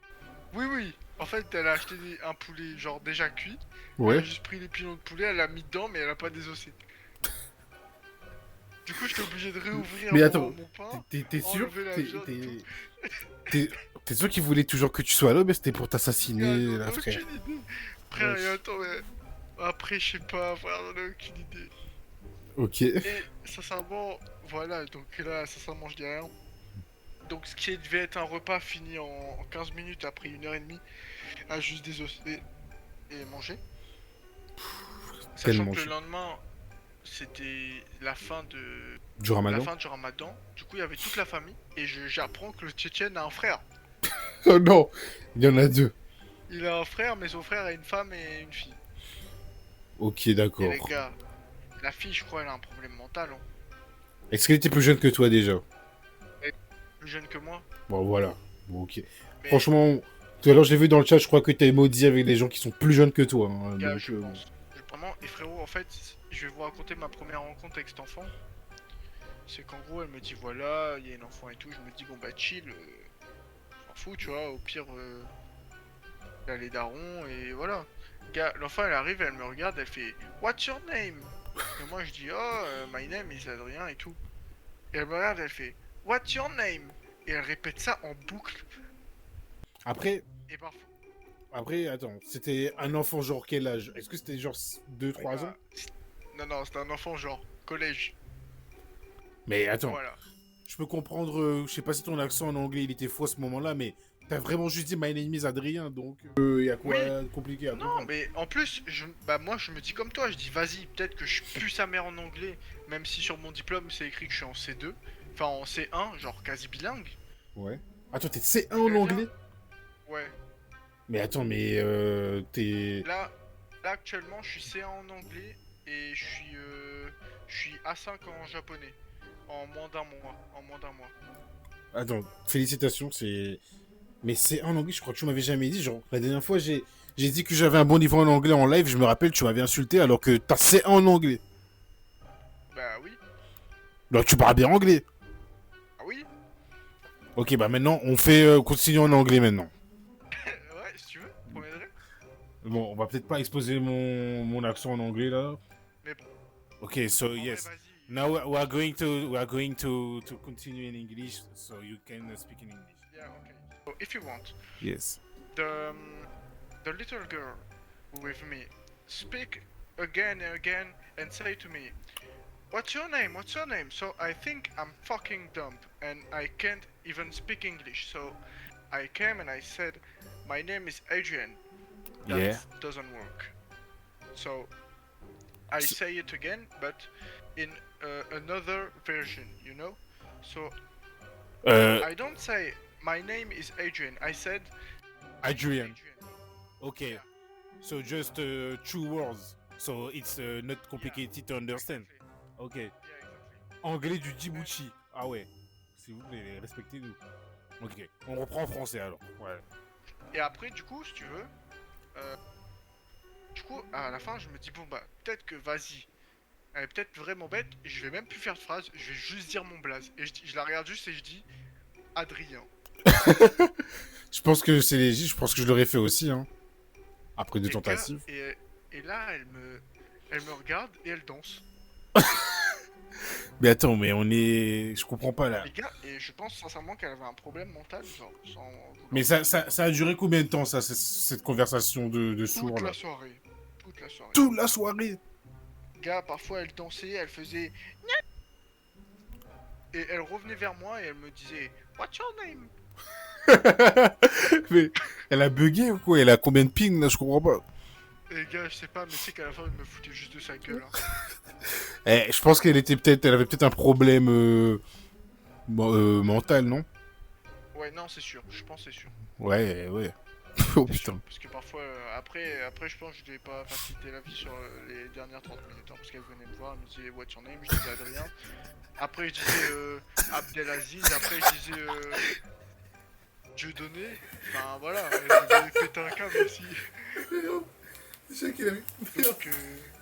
Speaker 2: Oui, oui, en fait, elle a acheté un poulet genre déjà cuit. Elle a
Speaker 1: Ouais.
Speaker 2: juste pris les pilons de poulet, elle l'a mis dedans, mais elle a pas désossé. Du coup, j'étais obligé de réouvrir
Speaker 1: Mais attends,
Speaker 2: mon pain,
Speaker 1: t'es sûr?
Speaker 2: enlever la viande et tout.
Speaker 1: T'es sûr qu'il voulait toujours que tu sois là, mais c'était pour
Speaker 2: Gars,
Speaker 1: t'assassiner,
Speaker 2: j'en
Speaker 1: la
Speaker 2: ai
Speaker 1: frère.
Speaker 2: aucune idée. Frère, et attends, mais... Après, je sais pas, frère, j'en ai aucune idée.
Speaker 1: Ok.
Speaker 2: Et sincèrement, voilà, donc là, sincèrement, je dis rien. Donc, ce qui devait être un repas fini en 15 minutes après 1h30, a juste désossé et mangé. Sachant
Speaker 1: Tellement
Speaker 2: que le
Speaker 1: chaud.
Speaker 2: lendemain, c'était
Speaker 1: Du
Speaker 2: la
Speaker 1: ramadan?
Speaker 2: fin du ramadan. Du coup, il y avait toute la famille. Et j'apprends que le Tchétchène a un frère.
Speaker 1: Oh non! Il y en a deux.
Speaker 2: Il a un frère, mais son frère a une femme et une fille.
Speaker 1: Ok,
Speaker 2: Et les
Speaker 1: d'accord.
Speaker 2: gars, la fille, je crois, elle a un problème mental. Hein.
Speaker 1: Est-ce qu'elle était plus jeune que toi déjà?
Speaker 2: Elle est plus jeune que moi.
Speaker 1: Bon, voilà. Bon, ok.
Speaker 2: Mais,
Speaker 1: Franchement, tout à l'heure, je l'ai vu dans le chat, je crois que t'es maudit avec des gens qui sont plus jeunes que toi. Hein,
Speaker 2: gars,
Speaker 1: donc,
Speaker 2: je pense. Vraiment, et frérot, en fait, je vais vous raconter ma première rencontre avec cet enfant. C'est qu'en gros, elle me dit voilà, il y a une enfant et tout. Je me dis, bon bah chill, je m'en fous, tu vois. Au pire, il y a les darons et voilà. Gars, l'enfant elle arrive, elle me regarde, elle fait What's your name? Et moi je dis oh, my name is Adrien et tout. Et elle me regarde, elle fait What's your name? Et elle répète ça en boucle.
Speaker 1: Après,
Speaker 2: Et parfois,
Speaker 1: attends, c'était un enfant genre quel âge? Est-ce que c'était genre 2 3 ans?
Speaker 2: gars, non, non, c'était un enfant genre collège.
Speaker 1: Mais attends,
Speaker 2: Voilà.
Speaker 1: je peux comprendre, je sais pas si ton accent en anglais il était fou à ce moment-là, mais T'as vraiment juste dit My name is Adrien, donc y a quoi
Speaker 2: Oui.
Speaker 1: de compliqué à
Speaker 2: Non,
Speaker 1: comprendre.
Speaker 2: mais en plus, moi je me dis comme toi, je dis vas-y, peut-être que je pue sa mère en anglais, même si sur mon diplôme c'est écrit que je suis en C2, enfin en C1, genre quasi bilingue.
Speaker 1: Ouais. Attends, t'es C1
Speaker 2: Donc
Speaker 1: en
Speaker 2: elle vient,
Speaker 1: anglais?
Speaker 2: ouais.
Speaker 1: Mais attends, mais t'es...
Speaker 2: Là, là actuellement, je suis C1 en anglais et je suis A5 en japonais, en moins d'un mois, en moins d'un mois.
Speaker 1: Attends, félicitations, c'est... Mais C1 en anglais, je crois que tu m'avais jamais dit, genre, la dernière fois, j'ai dit que j'avais un bon niveau en anglais en live, je me rappelle, tu m'avais insulté alors que t'as C1 en anglais.
Speaker 2: Bah oui,
Speaker 1: Donc tu parles bien anglais.
Speaker 2: ah oui,
Speaker 1: Ok, bah maintenant, on fait continuer en anglais maintenant.
Speaker 2: ouais, si tu veux, premier degré.
Speaker 1: Bon, on va peut-être pas exposer mon accent en anglais là.
Speaker 2: Mais bon,
Speaker 1: Ok, so
Speaker 2: en vrai,
Speaker 1: yes.
Speaker 2: vas-y.
Speaker 1: Now we are going to continue in English, so you can speak in English.
Speaker 2: Yeah, okay. So if you want,
Speaker 1: Yes.
Speaker 2: the the little girl with me speak again and again and say to me, "What's your name? What's your name?" So I think I'm fucking dumb and I can't even speak English. So I came and I said, "My name is Adrian." That
Speaker 1: Yeah.
Speaker 2: doesn't work. So I say it again, but in another version, you know. So I don't say my name is Adrian. I said
Speaker 1: Adrian.
Speaker 2: Adrian.
Speaker 1: Okay.
Speaker 2: Yeah.
Speaker 1: So just two words. So it's not complicated to understand.
Speaker 2: Exactly.
Speaker 1: Ok.
Speaker 2: Yeah, exactly.
Speaker 1: Anglais du Djibouti. Ah ouais. S'il vous plaît, respectez-nous. Ok. On reprend en français alors. Ouais.
Speaker 2: Et après, du coup, si tu veux, euh, du coup, à la fin, je me dis bon bah peut-être que vas-y, elle est peut-être vraiment bête. Je vais même plus faire de phrase. Je vais juste dire mon blaze. Et je la regarde juste et je dis Adrien.
Speaker 1: Je pense que c'est légit. Je pense que je l'aurais fait aussi. Hein. Après deux
Speaker 2: Et gars,
Speaker 1: tentatives.
Speaker 2: et là, elle me regarde et elle danse.
Speaker 1: Mais attends, mais on est... Je comprends pas là.
Speaker 2: Et gars, et je pense sincèrement qu'elle avait un problème mental, genre, sans vouloir
Speaker 1: Mais
Speaker 2: dire
Speaker 1: ça a duré combien de temps, ça, cette conversation de sourds,
Speaker 2: toute
Speaker 1: là?
Speaker 2: la soirée. Toute la soirée.
Speaker 1: Toute la soirée.
Speaker 2: Gars, parfois elle dansait, elle faisait. Et elle revenait vers moi et elle me disait What's your name?
Speaker 1: Mais elle a bugué ou quoi? Elle a combien de ping, là? Je comprends pas.
Speaker 2: Et gars, je sais pas, mais c'est qu'à la fin, elle me foutait juste de sa gueule. Hein.
Speaker 1: Eh, je pense qu'elle était peut-être... Elle avait peut-être un problème mental, non?
Speaker 2: Ouais, non, c'est sûr, je pense c'est sûr.
Speaker 1: Ouais, ouais. Oh
Speaker 2: C'est sûr.
Speaker 1: putain.
Speaker 2: Parce que parfois, après, je pense que je devais pas faciliter la vie sur les dernières 30 minutes. Hein, parce qu'elle venait me voir, elle me disait What's your name? Je disais Adrien. Après, je disais Abdelaziz. Après, je disais Dieudonné. Enfin, voilà, elle devait péter un câble aussi. Donc,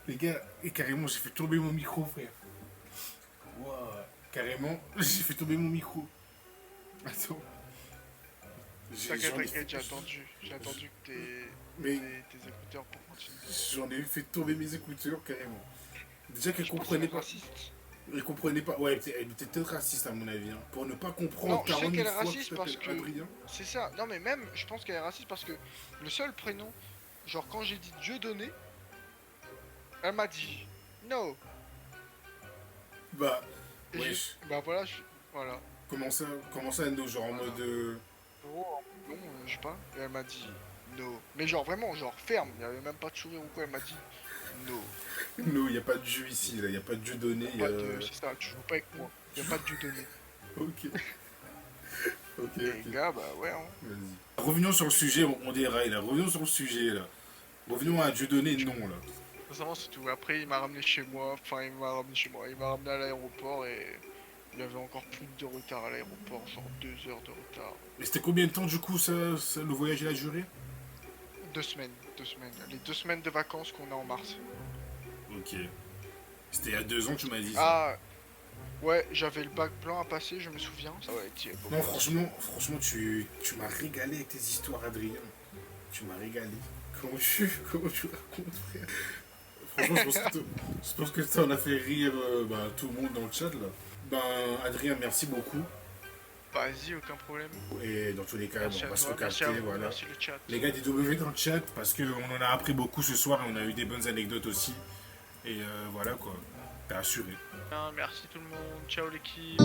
Speaker 1: Les gars, et carrément, j'ai fait tomber mon micro, frère. Wow. Carrément, j'ai fait tomber mon micro. Attends.
Speaker 2: t'inquiète, j'ai attendu que
Speaker 1: Mais
Speaker 2: tes écouteurs pour continuer.
Speaker 1: j'en ai fait tomber mes écouteurs, carrément. Déjà qu'elle
Speaker 2: Je pense
Speaker 1: comprenait
Speaker 2: qu'elle est
Speaker 1: pas.
Speaker 2: raciste.
Speaker 1: Elle comprenait pas. Ouais, elle était peut-être raciste, à mon avis. Hein, pour ne pas comprendre
Speaker 2: Non, je sais
Speaker 1: 40
Speaker 2: qu'elle
Speaker 1: 000
Speaker 2: est
Speaker 1: fois que
Speaker 2: raciste
Speaker 1: je
Speaker 2: parce
Speaker 1: t'appelle
Speaker 2: que.
Speaker 1: Adrien.
Speaker 2: C'est ça. Non, mais même, je pense qu'elle est raciste parce que le seul prénom, genre quand j'ai dit Dieudonné, elle m'a dit No.
Speaker 1: Bah,
Speaker 2: Et
Speaker 1: wesh.
Speaker 2: bah voilà, voilà.
Speaker 1: Comment ça, nous, genre en
Speaker 2: Voilà.
Speaker 1: mode.
Speaker 2: Oh, non, je sais pas. Et elle m'a dit No. Mais genre vraiment, genre ferme. Il y avait même pas de sourire ou quoi. Elle m'a dit No.
Speaker 1: Nous, y a pas de jeu ici, là. Y a pas de jeu donné.
Speaker 2: Pas de. C'est ça, tu joues pas avec moi. Y a pas de Dieudonné.
Speaker 1: Ok. Ok,
Speaker 2: Et
Speaker 1: ok.
Speaker 2: gars, bah ouais, hein.
Speaker 1: Vas-y. Revenons sur le sujet, on déraille là. Revenons sur le sujet là. Revenons à Dieu donné, non là.
Speaker 2: Sincèrement, c'est tout. Après, il m'a ramené chez moi. Enfin, il m'a ramené chez moi. Il m'a ramené à l'aéroport et il avait encore plus de retard à l'aéroport, genre 2 heures de retard.
Speaker 1: Mais c'était combien de temps du coup le voyage il a duré?
Speaker 2: 2 semaines, 2 semaines. Les 2 semaines de vacances qu'on a en mars.
Speaker 1: Ok. C'était il y a 2 ans, tu m'as dit ça.
Speaker 2: Ah, ouais, j'avais le bac blanc à passer, je me souviens. Ça va être
Speaker 1: Non, franchement, tu m'as régalé avec tes histoires, Adrien. Tu m'as régalé. Comment tu racontes, frère? Franchement, je pense que ça en a fait rire tout le monde dans le chat là. Ben, Adrien, merci beaucoup.
Speaker 2: Vas-y, aucun problème.
Speaker 1: Et dans tous les cas,
Speaker 2: Merci
Speaker 1: on
Speaker 2: à
Speaker 1: va se
Speaker 2: toi, merci à
Speaker 1: recapter,
Speaker 2: vous,
Speaker 1: voilà.
Speaker 2: merci le chat.
Speaker 1: Les gars des W dans le chat, parce qu'on en a appris beaucoup ce soir et on a eu des bonnes anecdotes aussi. Et voilà quoi, t'as assuré.
Speaker 2: Merci tout le monde, ciao l'équipe.